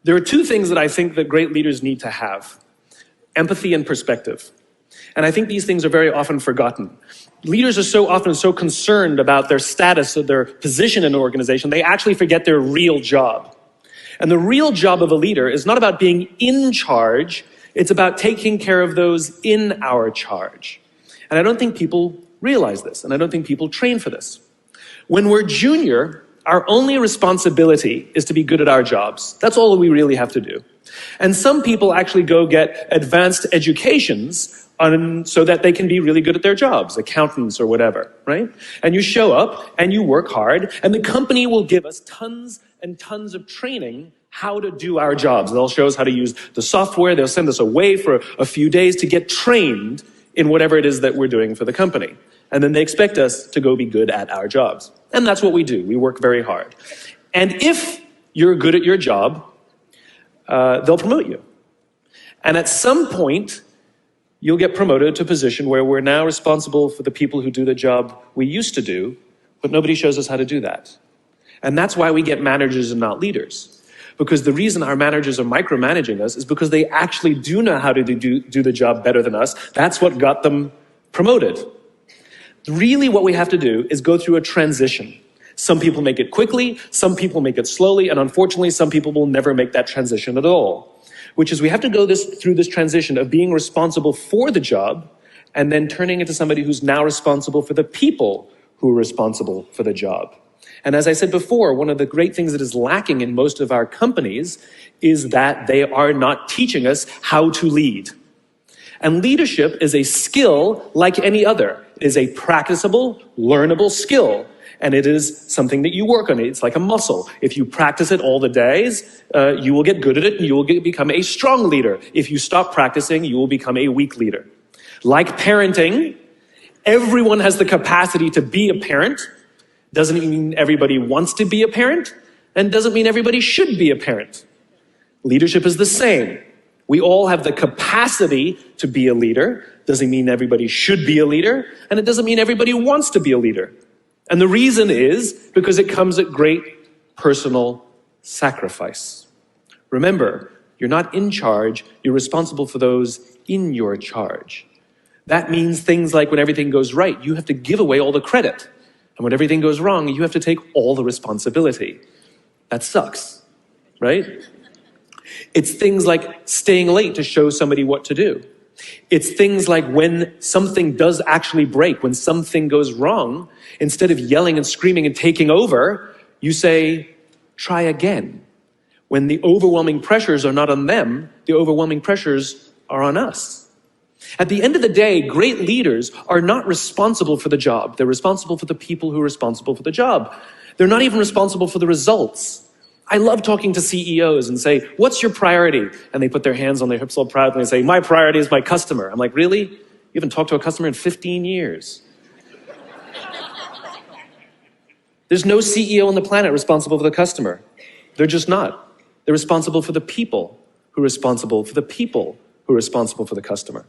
There are two things that I think that great leaders need to have: empathy and perspective. And I think these things are very often forgotten. Leaders are so often so concerned about their status or their position in an organization, they actually forget their real job. And the real job of a leader is not about being in charge, it's about taking care of those in our charge. And I don't think people realize this, and I don't think people train for this. When we're junior, our only responsibility is to be good at our jobs. That's all we really have to do. And some people actually go get advanced educations so that they can be really good at their jobs, accountants or whatever, right? And you show up and you work hard, and the company will give us tons and tons of training how to do our jobs. They'll show us how to use the software. They'll send us away for a few days to get trained in whatever it is that we're doing for the company. And then they expect us to go be good at our jobs. And that's what we do. We work very hard. And if you're good at your job, they'll promote you. And at some point, you'll get promoted to a position where we're now responsible for the people who do the job we used to do, but nobody shows us how to do that. And that's why we get managers and not leaders. Because the reason our managers are micromanaging us is because they actually do know how to do the job better than us. That's what got them promoted. Really what we have to do is go through a transition. Some people make it quickly, some people make it slowly, and unfortunately some people will never make that transition at all. Which is we have to go through this transition of being responsible for the job and then turning into somebody who's now responsible for the people who are responsible for the job. And as I said before, one of the great things that is lacking in most of our companies is that they are not teaching us how to lead. And leadership is a skill like any other. It is a practicable, learnable skill. And it is something that you work on. It's like a muscle. If you practice it all the days, you will get good at it and you will become a strong leader. If you stop practicing, you will become a weak leader. Like parenting, everyone has the capacity to be a parent. Doesn't mean everybody wants to be a parent, and doesn't mean everybody should be a parent. Leadership is the same. We all have the capacity to be a leader. Doesn't mean everybody should be a leader, and it doesn't mean everybody wants to be a leader. And the reason is because it comes at great personal sacrifice. Remember, you're not in charge, you're responsible for those in your charge. That means things like when everything goes right, you have to give away all the credit. And when everything goes wrong, you have to take all the responsibility. That sucks, right? It's things like staying late to show somebody what to do. It's things like when something does actually break, when something goes wrong, instead of yelling and screaming and taking over, you say, try again. When the overwhelming pressures are not on them, the overwhelming pressures are on us. At the end of the day, great leaders are not responsible for the job. They're responsible for the people who are responsible for the job. They're not even responsible for the results. I love talking to CEOs and say, what's your priority? And they put their hands on their hips all proudly and say, my priority is my customer. I'm like, really? You haven't talked to a customer in 15 years. There's no CEO on the planet responsible for the customer. They're just not. They're responsible for the people who are responsible for the people who are responsible for the customer.